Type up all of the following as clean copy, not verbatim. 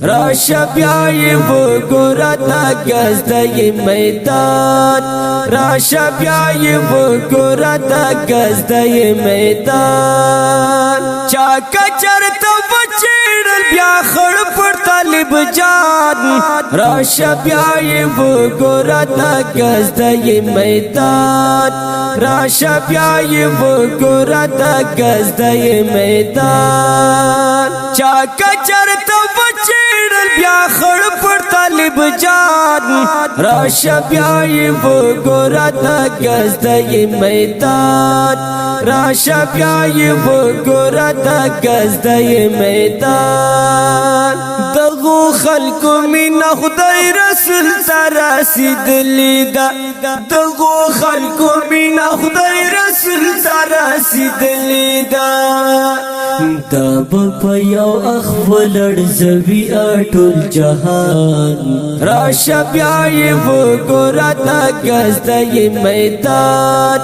راشه بیا یې وګوره دا ګزدی میدان راشه بیا یې وګوره دا ګزدی میدان چا کچرته وچیړل بیا خړ پر طالب جان راشه بیا یې وګوره دا ګزدی میدان راشه بیا یې وګوره دا ګزدی میدان چا کچرته وچیړل بیا خړ پر طالب جان راشه بیا یې وګوره دا ګزدی میدان راشه بیا یې وګوره دا ګزدی میدان دغو خلکو مینا خدای رسول ته رسیدلې ده دغو خلکو مینا خدای رسول ته رسیدلې ده دا په یو اخو لړزوي ټول جهان راشه بیا یې وګوره دا ګزدی میدان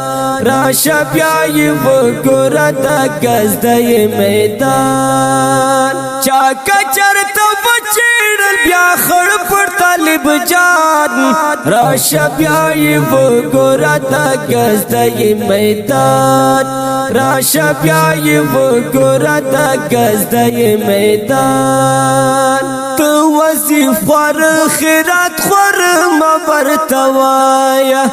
راشه بیا یې وګوره دا ګزدی میدان چا کچرته وچیړل بیا خړ پر طالب جان راشه بیا یې وګوره دا ګزدی میدان راشه بیا یې وګوره دا ګزدی میدان تو وظیف خور خیرات خور ما برتوایا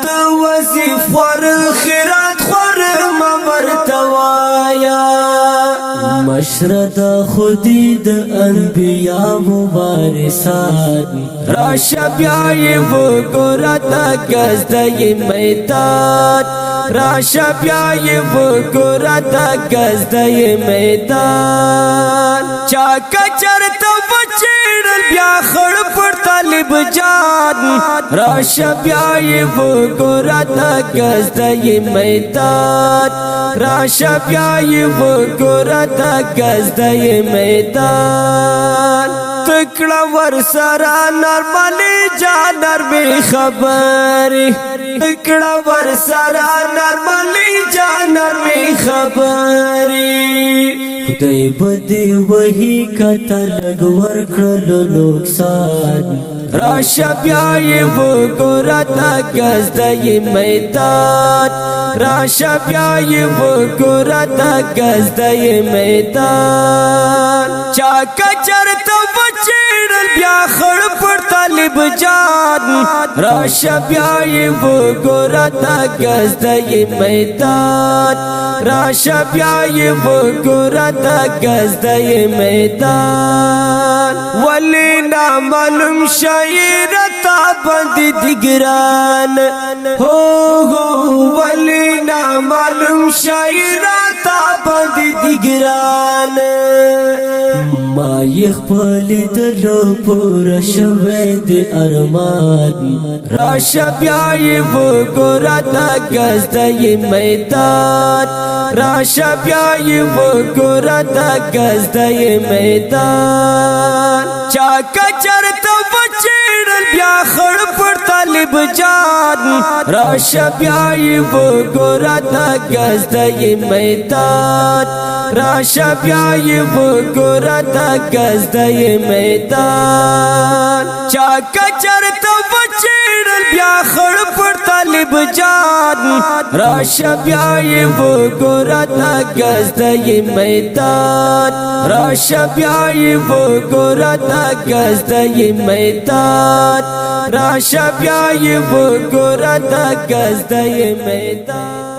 تو وظیف خور خیرات خور ما برتوایا مشرد خودی د انبیاء مبارسات راشه بیا یې وګوره دا ګزدی میدان راشه بیا یې وګوره دا ګزدی میدان چا کچرته وچیړل بیا خړ پر طالب جان راشه بیا یې وګوره دا ګزدی میدان راشه بیا یې وګوره دا ګزدی میدان تکړه ور سره نرملی جانر به خبرې تکړه ور سره نرملی جانر به خبرې خدای بده وਹੀ کته لګ ور کړلو نقصان راشه بیا یې وګوره دا ګزدی میدان راشه بیا یې وګوره دا ګزدی میدان چا کچرته وچیړل بیا خړ پر طالب جان راشه بیا یې وګوره دا ګزدی میدان راشه بیا یې وګوره دا ګزدی میدان ولی نامعلوم شاعر تا باندې دګران هو ولی نامعلوم شاعر تا باندې دګران ما خپل دلو پورا شوه د ارمان راشه بیا یې وګوره دا ګزدی میدان راشه بیا یې وګوره دا ګزدی میدان چا کچرته وچیړل بیا خړ پر طالب جان راشه بیا یې وګوره دا ګزدی میدان راشه بیا یې وګوره دا ګزدی میدان چا کچرته وچیړل بیا خړ پر طالب جان راشه بیا یې وګوره دا ګزدی میدان راشه بیا یې وګوره دا ګزدی میدان راشه بیا یې وګوره دا ګزدی میدان